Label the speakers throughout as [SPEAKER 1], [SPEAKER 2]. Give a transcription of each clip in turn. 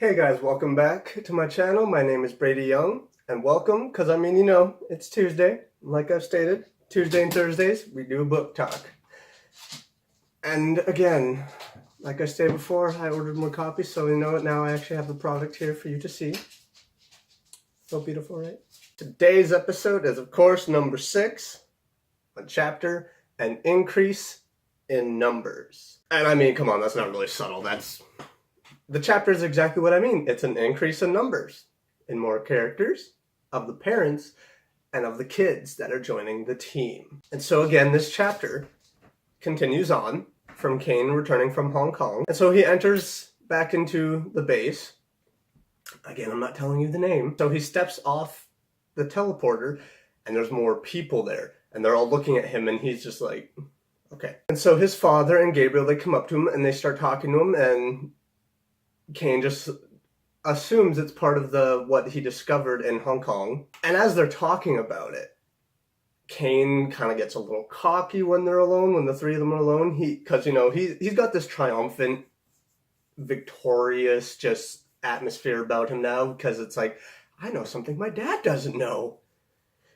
[SPEAKER 1] Hey guys, welcome back to my channel. My name is Brady Young, and welcome, because it's Tuesday. Like I've stated, Tuesday and Thursdays, we do book talk. And again, like I stated before, I ordered more copies, so now I actually have the product here for you to see. So beautiful, right? Today's episode is, of course, number 6, a chapter, an increase in numbers. And I mean, come on, that's not really subtle. The chapter is exactly what I mean. It's an increase in numbers, in more characters, of the parents, and of the kids that are joining the team. And so again, this chapter continues on from Kane returning from Hong Kong. And so he enters back into the base. Again, I'm not telling you the name. So he steps off the teleporter, and there's more people there. And they're all looking at him, and he's just like, okay. And so his father and Gabriel, they come up to him, and they start talking to him, and Kane just assumes it's part of what he discovered in Hong Kong. And as they're talking about it, Kane kind of gets a little cocky when they're alone, when the three of them are alone. Because he's got this triumphant, victorious just atmosphere about him now, because it's like, I know something my dad doesn't know,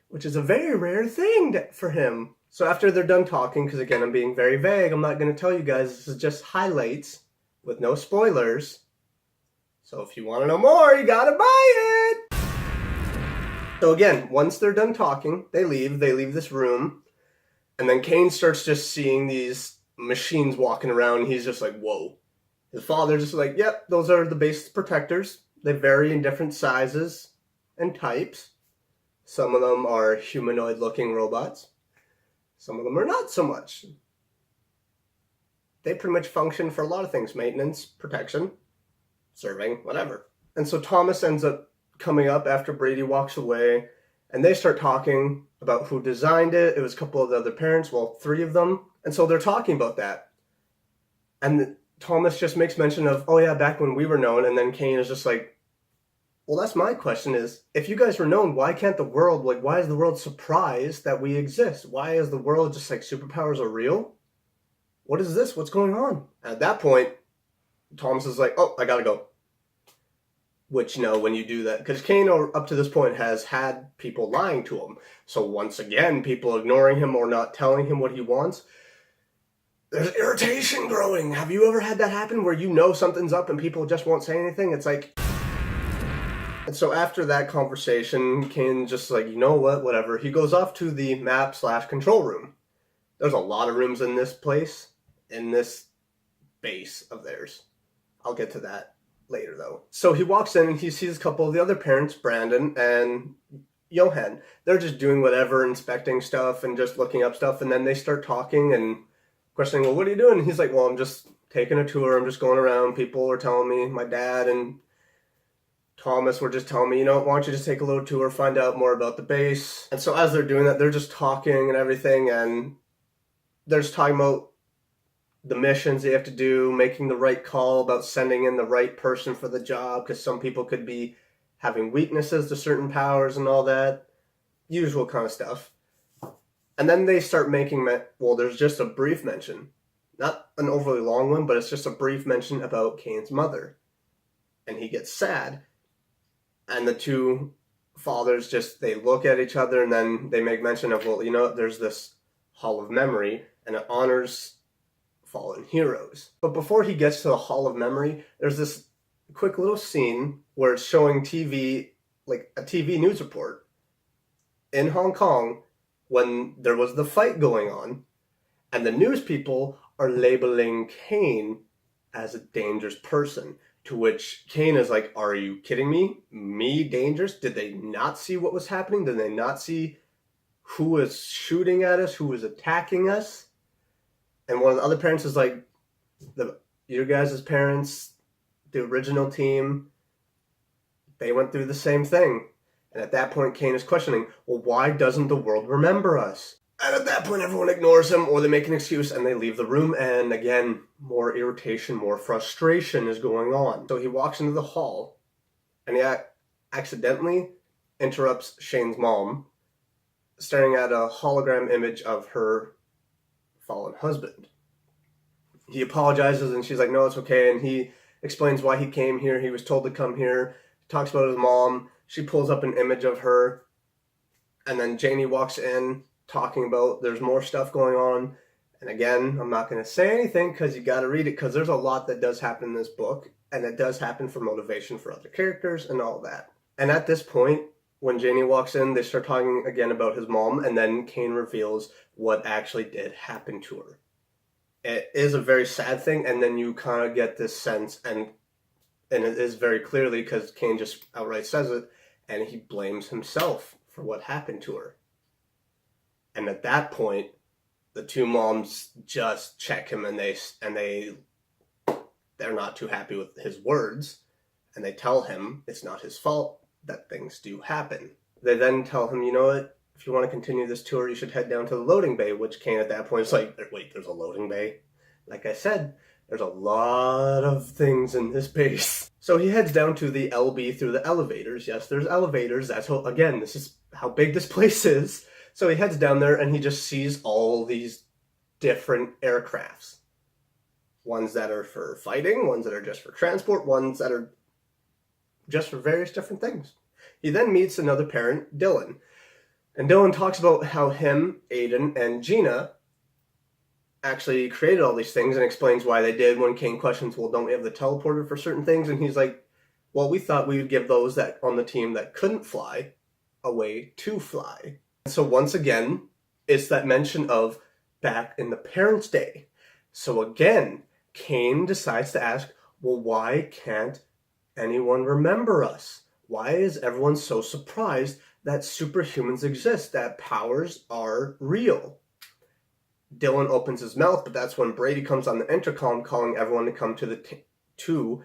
[SPEAKER 1] which is a very rare thing for him. So after they're done talking, because again, I'm being very vague, I'm not going to tell you guys, this is just highlights with no spoilers. So if you want to know more, you gotta buy it! So again, once they're done talking, they leave this room, and then Kane starts just seeing these machines walking around. He's just like, whoa. His father's just like, yep, those are the base protectors. They vary in different sizes and types. Some of them are humanoid-looking robots. Some of them are not so much. They pretty much function for a lot of things: maintenance, protection, serving, whatever. And so Thomas ends up coming up after Brady walks away, and they start talking about who designed it. It was a couple of the other parents, well, 3 of them. And so they're talking about that. And Thomas just makes mention of, oh yeah, back when we were known. And then Kane is just like, well, that's my question is, if you guys were known, why can't the world, why is the world surprised that we exist? Why is the world just like, superpowers are real? What is this? What's going on? At that point, Thomas is like, oh, I gotta go. Which, when you do that, because Kane up to this point has had people lying to him. So once again, people ignoring him or not telling him what he wants, there's irritation growing. Have you ever had that happen where something's up and people just won't say anything? It's like... And so after that conversation, Kane's just like, you know what, whatever. He goes off to the map/control room. There's a lot of rooms in this place, in this base of theirs. I'll get to that later, though. So he walks in and he sees a couple of the other parents, Brandon and Johan. They're just doing whatever, inspecting stuff and just looking up stuff. And then they start talking and questioning, well, what are you doing? And he's like, well, I'm just taking a tour. I'm just going around. People are telling me, my dad and Thomas were just telling me, why don't you just take a little tour, find out more about the base. And so as they're doing that, they're just talking and everything. And they're just talking about the missions they have to do, making the right call about sending in the right person for the job, because some people could be having weaknesses to certain powers and all that. Usual kind of stuff. And then they start making, there's just a brief mention. Not an overly long one, but it's just a brief mention about Kane's mother. And he gets sad. And the 2 fathers they look at each other, and then they make mention of, there's this Hall of Memory, and it honors fallen heroes. But before he gets to the Hall of Memory, there's this quick little scene where it's showing TV, like a TV news report in Hong Kong when there was the fight going on, and the news people are labeling Kane as a dangerous person, to which Kane is like, are you kidding me? Me dangerous? Did they not see what was happening? Did they not see who was shooting at us, who was attacking us? And one of the other parents is like, your guys' parents, the original team, they went through the same thing. And at that point, Kane is questioning, well, why doesn't the world remember us? And at that point, everyone ignores him, or they make an excuse and they leave the room. And again, more irritation, more frustration is going on. So he walks into the hall, and he accidentally interrupts Shane's mom, staring at a hologram image of her fallen husband. He apologizes, and she's like, no, it's okay. And he explains why he came here. He was told to come here. Talks about his mom. She pulls up an image of her. And then Janie walks in talking about there's more stuff going on. And again, I'm not going to say anything because you got to read it, because there's a lot that does happen in this book. And it does happen for motivation for other characters and all that. And at this point, when Janie walks in, they start talking again about his mom. And then Cain reveals what actually did happen to her. It is a very sad thing. And then you kind of get this sense, and it is very clearly, because Cain just outright says it, and he blames himself for what happened to her. And at that point, the two moms just check him, and they're not too happy with his words, and they tell him it's not his fault that things do happen. They then tell him, you know what, if you want to continue this tour, you should head down to the loading bay, which Cain at that point is like, wait, there's a loading bay? Like I said, there's a lot of things in this base. So he heads down to the LB through the elevators. Yes, there's elevators. That's how, again, this is how big this place is. So he heads down there and he just sees all these different aircrafts. Ones that are for fighting, ones that are just for transport, ones that are just for various different things. He then meets another parent, Dylan. And Dylan talks about how him, Aiden, and Gina actually created all these things, and explains why they did. When Cain questions, well, don't we have the teleporter for certain things? And he's like, well, we thought we would give those that on the team that couldn't fly a way to fly. So once again, it's that mention of back in the parents' day. So again, Cain decides to ask, well, why can't anyone remember us? Why is everyone so surprised that superhumans exist, that powers are real? Dylan opens his mouth, but that's when Brady comes on the intercom calling everyone to come to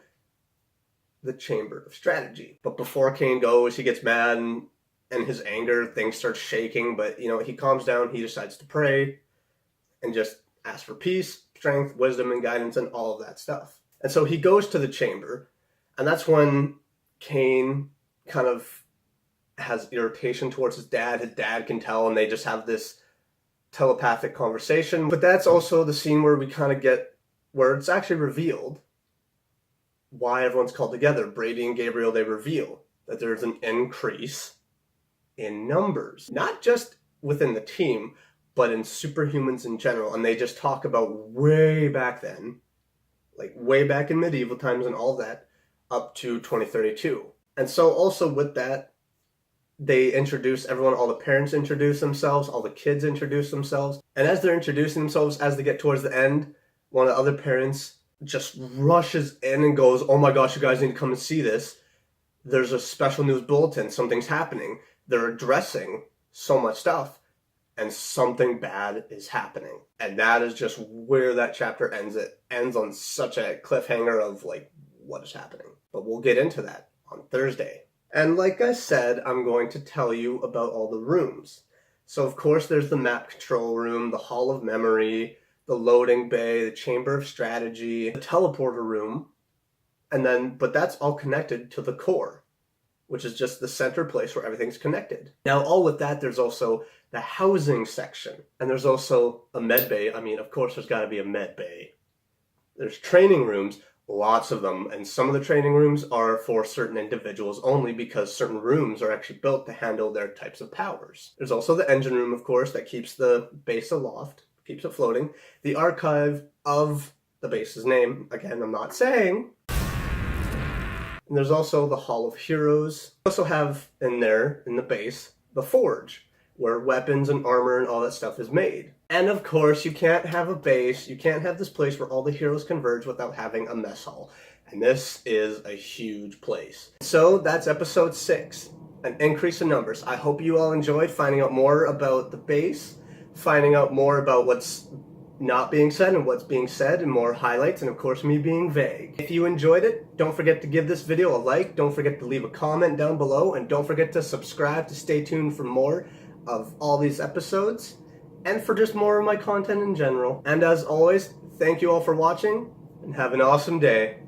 [SPEAKER 1] the Chamber of Strategy. But before Cain goes, he gets mad, and his anger, things start shaking, but he calms down. He decides to pray and just ask for peace, strength, wisdom, and guidance, and all of that stuff. And so he goes to the chamber, and that's when Cain kind of has irritation towards his dad. His dad can tell, and they just have this telepathic conversation. But that's also the scene where we kind of get where it's actually revealed why everyone's called together. Brady and Gabriel, they reveal that there's an increase in numbers, not just within the team, but in superhumans in general. And they just talk about way back then, like way back in medieval times and all that, up to 2032. And so also with that, they introduce everyone, all the parents introduce themselves, all the kids introduce themselves. And as they're introducing themselves, as they get towards the end, one of the other parents just rushes in and goes, oh my gosh, you guys need to come and see this. There's a special news bulletin, something's happening. They're addressing so much stuff, and something bad is happening. And that is just where that chapter ends. It ends on such a cliffhanger of like, what is happening? But we'll get into that on Thursday. And like I said, I'm going to tell you about all the rooms. So of course there's the map control room, the Hall of Memory, the loading bay, the Chamber of Strategy, the teleporter room, but that's all connected to the core, which is just the center place where everything's connected. Now all with that, there's also the housing section, and there's also a med bay. I mean, of course there's got to be a med bay. There's training rooms, lots of them, and some of the training rooms are for certain individuals only, because certain rooms are actually built to handle their types of powers. There's also the engine room, of course, that keeps the base aloft, keeps it floating. The archive of the base's name, again, I'm not saying. And there's also the Hall of Heroes. We also have in there, in the base, the Forge, where weapons and armor and all that stuff is made. And of course, you can't have a base, you can't have this place where all the heroes converge without having a mess hall. And this is a huge place. So that's episode 6, an increase in numbers. I hope you all enjoyed finding out more about the base, finding out more about what's not being said and what's being said, and more highlights, and of course me being vague. If you enjoyed it, don't forget to give this video a like, don't forget to leave a comment down below, and don't forget to subscribe to stay tuned for more of all these episodes, and for just more of my content in general. And as always, thank you all for watching, and have an awesome day.